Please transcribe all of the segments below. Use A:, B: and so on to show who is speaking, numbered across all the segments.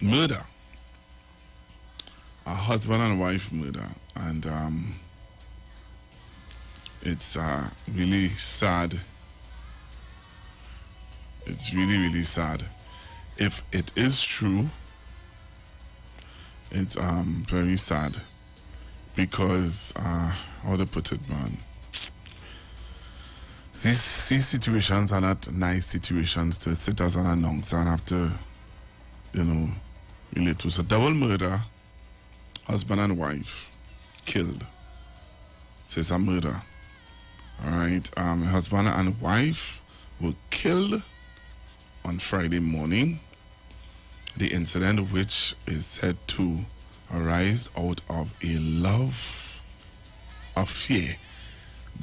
A: murder, a husband and wife murder, and it's really sad. It's really, really sad. If it is true, it's very sad because how to put it, man. These situations are not nice situations to sit as an announcer and have to, relate to. So double murder, husband and wife killed. So it's a murder. All right. Husband and wife were killed on Friday morning. The incident, which is said to arise out of a love affair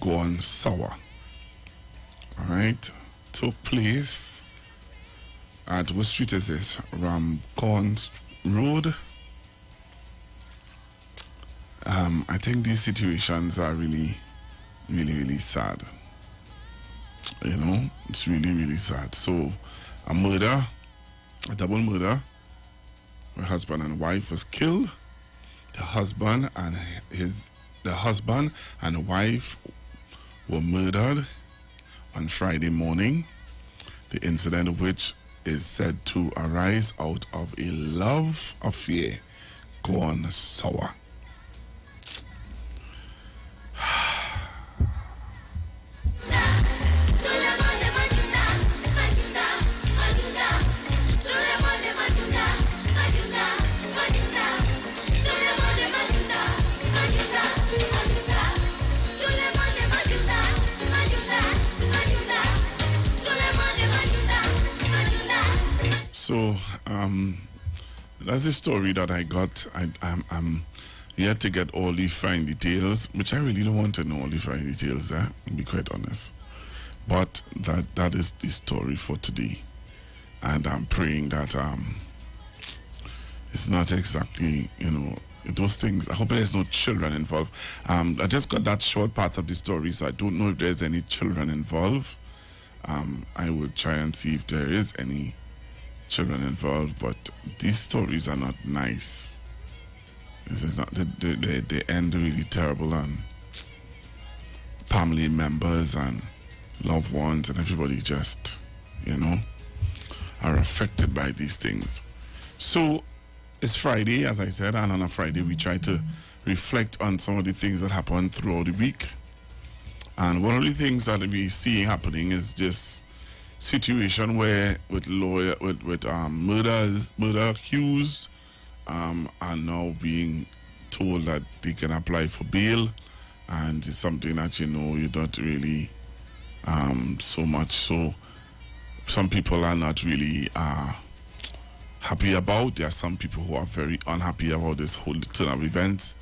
A: gone sour. All right, took place at, what street is this? Ramcorn Road. I think these situations are really, really, really sad. It's really, really sad. So, a murder, a double murder, where husband and wife was killed. The husband and wife were murdered on Friday morning. The incident, which is said to arise out of a love affair gone sour. So, that's the story that I got. I'm yet to get all the fine details, which I really don't want to know all the fine details, to be quite honest. But that is the story for today. And I'm praying that it's not exactly, those things. I hope there's no children involved. I just got that short part of the story, so I don't know if there's any children involved. I will try and see if there is any children involved, but these stories are not nice. This is not, they end really terrible, and family members and loved ones and everybody just, are affected by these things. So it's Friday, as I said, and on a Friday we try to reflect on some of the things that happened throughout the week. And one of the things that we see happening is just situation where murder accused are now being told that they can apply for bail, and it's something that you don't really so much. So some people are not really happy about. There are some people who are very unhappy about this whole turn of events.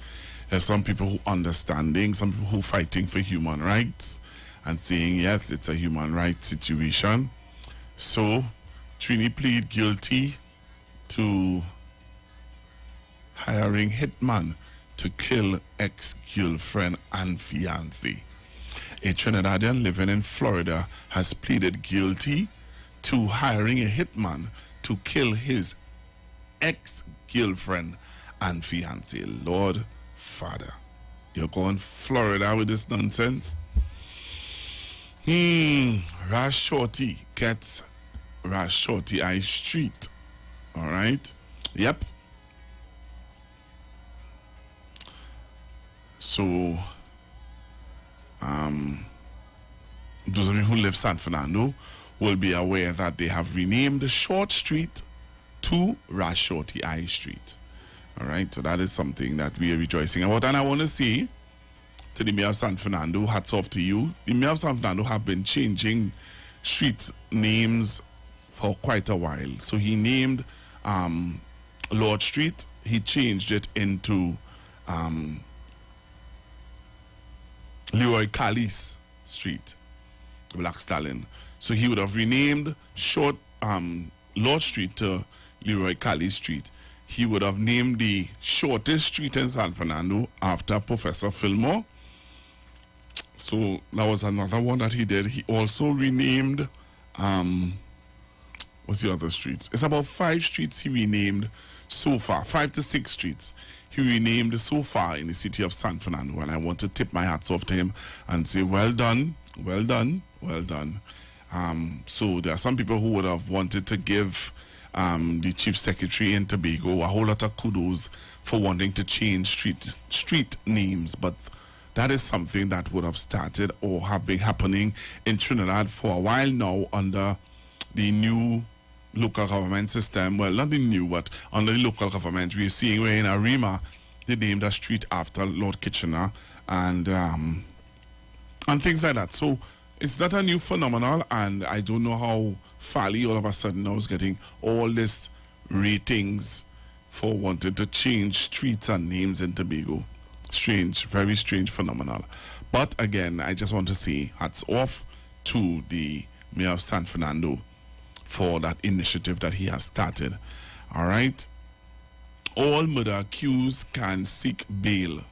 A: There's some people who understanding, some people who fighting for human rights and saying, yes, it's a human rights situation. So, Trini plead guilty to hiring hitman to kill ex-girlfriend and fiancé. A Trinidadian living in Florida has pleaded guilty to hiring a hitman to kill his ex-girlfriend and fiancé. Lord Father, you're going Florida with this nonsense? Rash Shorty gets Rash Shorty I Street. All right. Yep. So, those of you who live San Fernando will be aware that they have renamed the short street to Rash Shorty I Street. All right. So that is something that we are rejoicing about, and I want to say to the Mayor of San Fernando, hats off to you. The Mayor of San Fernando have been changing street names for quite a while. So he named Lord Street. He changed it into Leroy Callis Street, Black Stallion. So he would have renamed Lord Street to Leroy Callis Street. He would have named the shortest street in San Fernando after Professor Fillmore. So that was another one that he did. He also renamed what's the other streets? It's about 5 streets he renamed so far, 5 to 6 streets he renamed so far in the city of San Fernando, and I want to tip my hats off to him and say, well done, well done, well done. So there are some people who would have wanted to give the chief secretary in Tobago a whole lot of kudos for wanting to change street names, but that is something that would have started or have been happening in Trinidad for a while now under the new local government system. Well, not the new, but under the local government, we're seeing where in Arima they named a street after Lord Kitchener and things like that. So it's not a new phenomenon, and I don't know how Fally all of a sudden now is getting all this ratings for wanting to change streets and names in Tobago. Strange, very strange phenomenon. But again, I just want to say hats off to the Mayor of San Fernando for that initiative that he has started. All right. All murder accused can seek bail.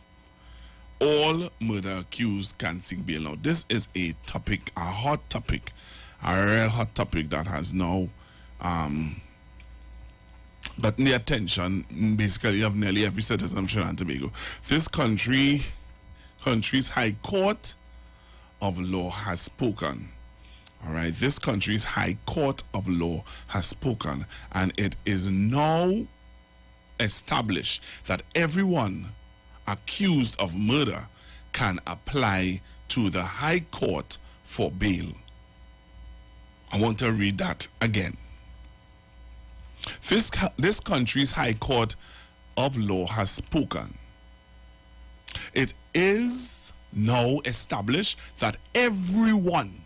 A: All murder accused can seek bail. Now, this is a topic, a hot topic, a real hot topic that has now gotten the attention basically of nearly every citizen of Trinidad and Tobago. This country's High Court of Law has spoken. All right, this country's High Court of Law has spoken, and it is now established that everyone accused of murder can apply to the High Court for bail. I want to read that again. This country's High Court of Law has spoken. It is now established that everyone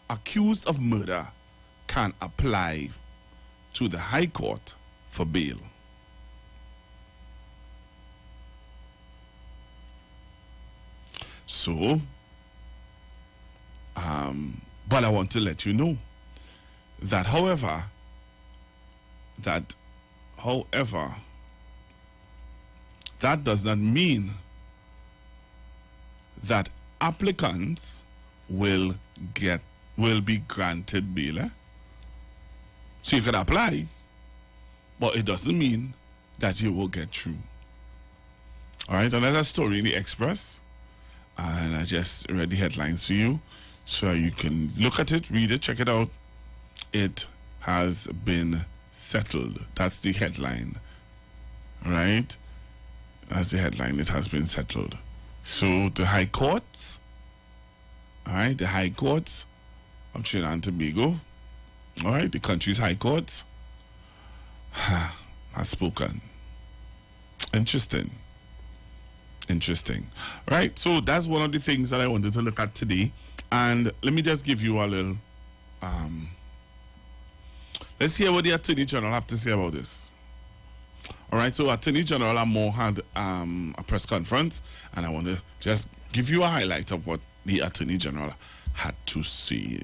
A: accused of murder can apply to the High Court for bail. So, but I want to let you know that, however, that does not mean that applicants will be granted bail. So you can apply, but it doesn't mean that you will get through. All right, and there's a story in the Express, and I just read the headlines to you so you can look at it, read it, check it out. It has been settled. That's the headline. All right, that's the headline. It has been settled. So the High Courts, all right, the High Courts of Trinidad and Tobago, all right, the country's High Courts has spoken. Interesting. Right, so that's one of the things that I wanted to look at today. And let me just give you a little let's hear what the Attorney General have to say about this. All right, so Attorney General Amor had a press conference, and I want to just give you a highlight of what the Attorney General had to say.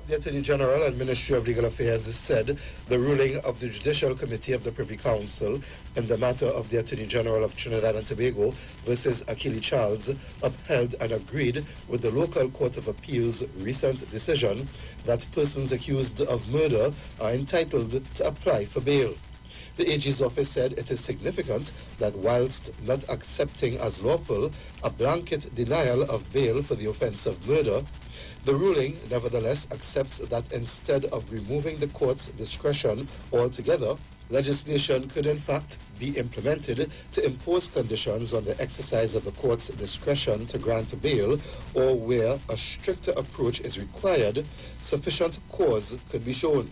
B: The Attorney General and Ministry of Legal Affairs said the ruling of the Judicial Committee of the Privy Council in the matter of the Attorney General of Trinidad and Tobago versus Achille Charles upheld and agreed with the local Court of Appeal's recent decision that persons accused of murder are entitled to apply for bail. The AG's office said it is significant that whilst not accepting as lawful a blanket denial of bail for the offence of murder, the ruling nevertheless accepts that instead of removing the court's discretion altogether, legislation could in fact be implemented to impose conditions on the exercise of the court's discretion to grant bail, or where a stricter approach is required, sufficient cause could be shown.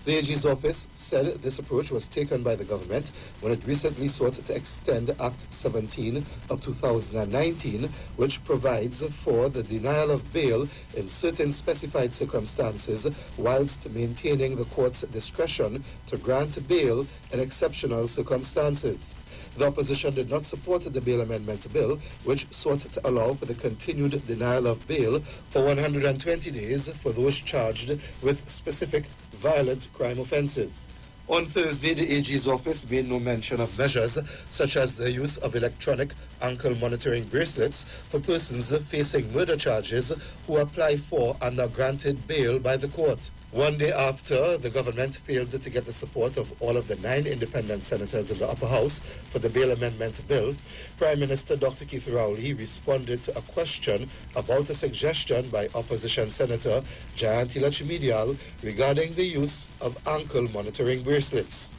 B: The AG's office said this approach was taken by the government when it recently sought to extend Act 17 of 2019, which provides for the denial of bail in certain specified circumstances whilst maintaining the court's discretion to grant bail in exceptional circumstances. The opposition did not support the bail amendment bill, which sought to allow for the continued denial of bail for 120 days for those charged with specific violent crime offences. On Thursday, the AG's office made no mention of measures such as the use of electronic ankle monitoring bracelets for persons facing murder charges who apply for and are granted bail by the court. One day after the government failed to get the support of all of the 9 independent senators in the upper house for the bail amendment bill, Prime Minister Dr. Keith Rowley responded to a question about a suggestion by opposition Senator Jayanthi Lachimidial regarding the use of ankle monitoring bracelets.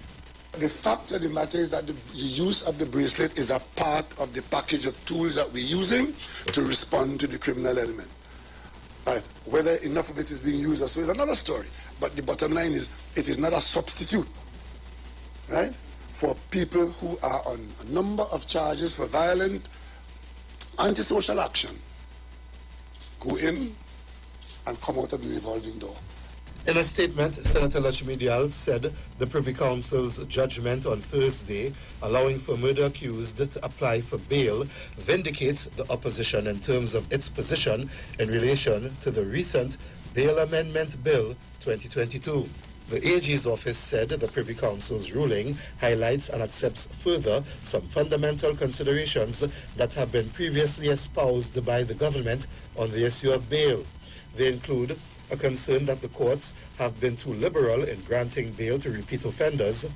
C: The fact of the matter is that the use of the bracelet is a part of the package of tools that we're using to respond to the criminal element. Whether enough of it is being used or so is another story. But the bottom line is, it is not a substitute, right, for people who are on a number of charges for violent, antisocial action. Go in and come out of the revolving door.
B: In a statement, Senator Lachimidial said the Privy Council's judgment on Thursday allowing for murder accused to apply for bail vindicates the opposition in terms of its position in relation to the recent Bail Amendment Bill 2022. The AG's office said the Privy Council's ruling highlights and accepts further some fundamental considerations that have been previously espoused by the government on the issue of bail. They include a concern that the courts have been too liberal in granting bail to repeat offenders.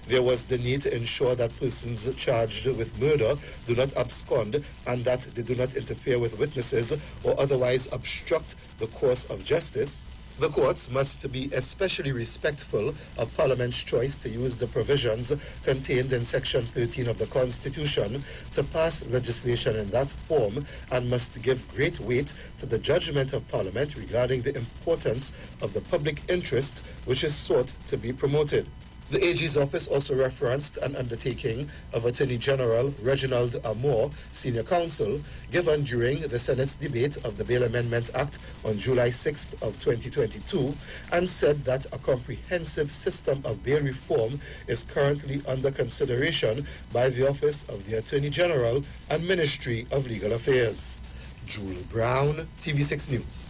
B: There was the need to ensure that persons charged with murder do not abscond and that they do not interfere with witnesses or otherwise obstruct the course of justice. The courts must be especially respectful of Parliament's choice to use the provisions contained in Section 13 of the Constitution to pass legislation in that form and must give great weight to the judgment of Parliament regarding the importance of the public interest which is sought to be promoted. The AG's office also referenced an undertaking of Attorney General Reginald Amor, Senior Counsel, given during the Senate's debate of the Bail Amendment Act on July 6th of 2022, and said that a comprehensive system of bail reform is currently under consideration by the Office of the Attorney General and Ministry of Legal Affairs. Jewel Brown, TV6 News.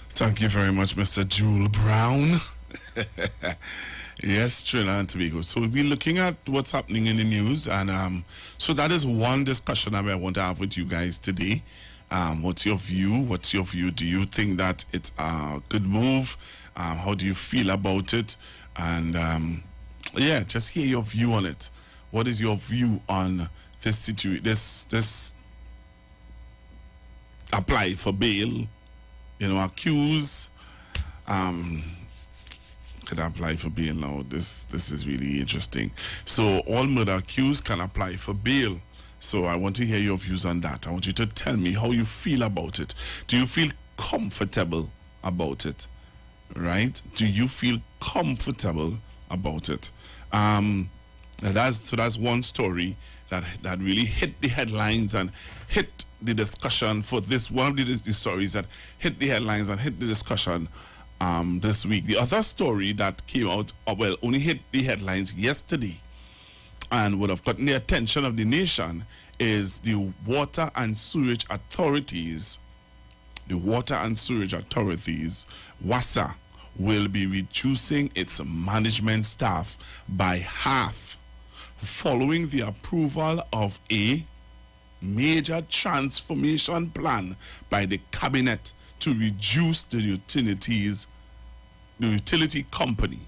A: Thank you very much, Mr. Jewel Brown. Yes, Trinidad and Tobago. So we'll be looking at what's happening in the news, and so that is one discussion I want to have with you guys today. What's your view? Do you think that it's a good move? How do you feel about it? And yeah, just hear your view on it. What is your view on this situation? This apply for bail, accuse. Could apply for bail now. This is really interesting. So all murder accused can apply for bail. So I want to hear your views on that. I want you to tell me how you feel about it. Do you feel comfortable about it? Right? Do you feel comfortable about it? That's one story that really hit the headlines and hit the discussion for this. One of the stories that hit the headlines and hit the discussion this week. The other story that came out, only hit the headlines yesterday and would have gotten the attention of the nation is the Water and Sewerage Authorities. The Water and Sewerage Authorities, WASA, will be reducing its management staff by half following the approval of a major transformation plan by the cabinet to reduce the utility company.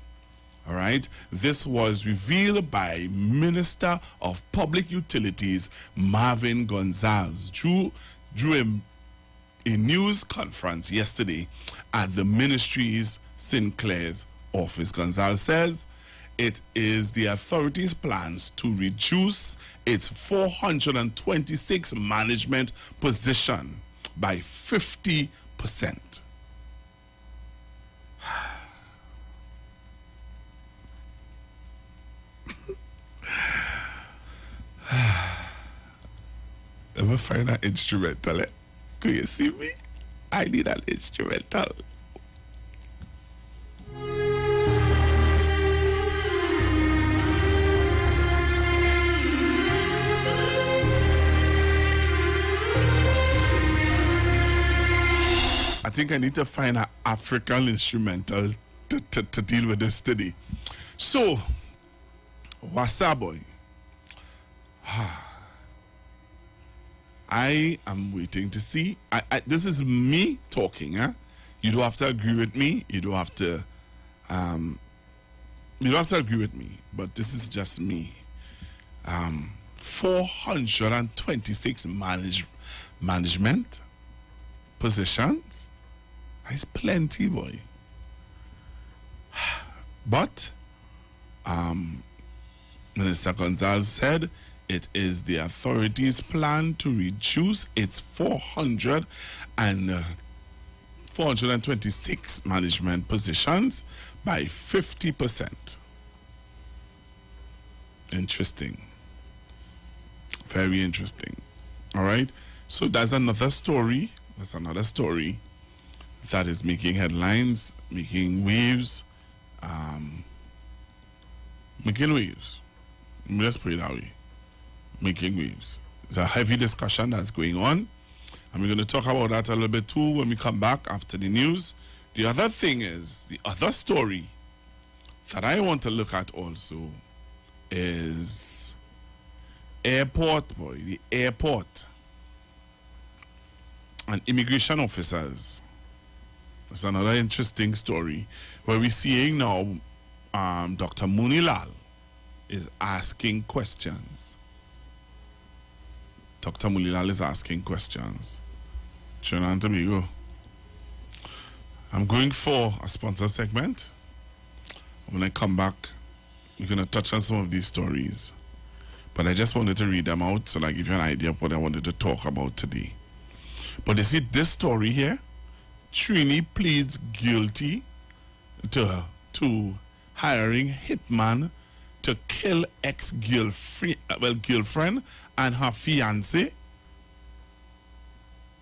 A: All right. This was revealed by Minister of Public Utilities Marvin Gonzalez through a news conference yesterday at the ministry's Sinclair's office. Gonzalez says it is the authority's plans to reduce its 426 management position by 50%. Ever find an instrumental? Could you see me? I need an instrumental. I think I need to find an African instrumental to deal with this today. So, Wasaboy, I am waiting to see. This is me talking. You don't have to agree with me. You don't have to agree with me, but this is just me. 426 management positions. That's plenty, boy. But Minister Gonzalez said it is the authority's plan to reduce its 426 management positions by 50%. Interesting. Very interesting. All right. So that's another story. That's another story that is making headlines, making waves. Making waves. Let's put it that way. Making waves. It's a heavy discussion that's going on. And we're going to talk about that a little bit too when we come back after the news. The other thing is, the other story that I want to look at also is airport, boy, the airport and immigration officers. That's another interesting story where we're seeing now Dr. Munilal is asking questions. Dr. Munilal is asking questions. Trinidad and Tobago. I'm going for a sponsor segment. When I come back, we're going to touch on some of these stories. But I just wanted to read them out so that I give you an idea of what I wanted to talk about today. But you see this story here, Trini pleads guilty to hiring hitman to kill girlfriend and her fiancé.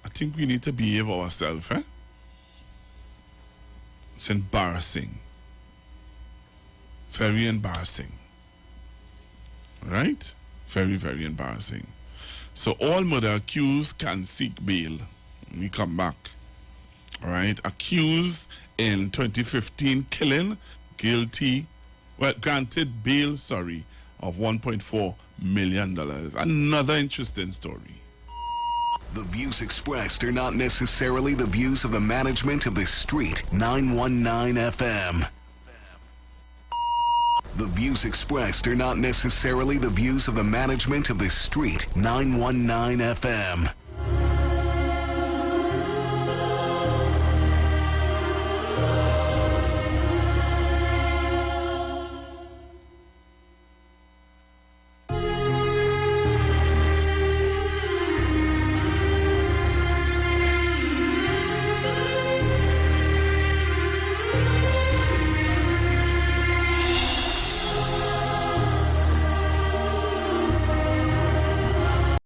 A: I think we need to behave ourselves, eh? It's embarrassing. Very embarrassing. Right? Very, very embarrassing. So all murder accused can seek bail. When we come back. All right? Accused in 2015 killing, granted bail, of $1.4 million. Another interesting story.
D: The views expressed are not necessarily the views of the management of the Street 919 FM. The views expressed are not necessarily the views of the management of the Street 919 FM.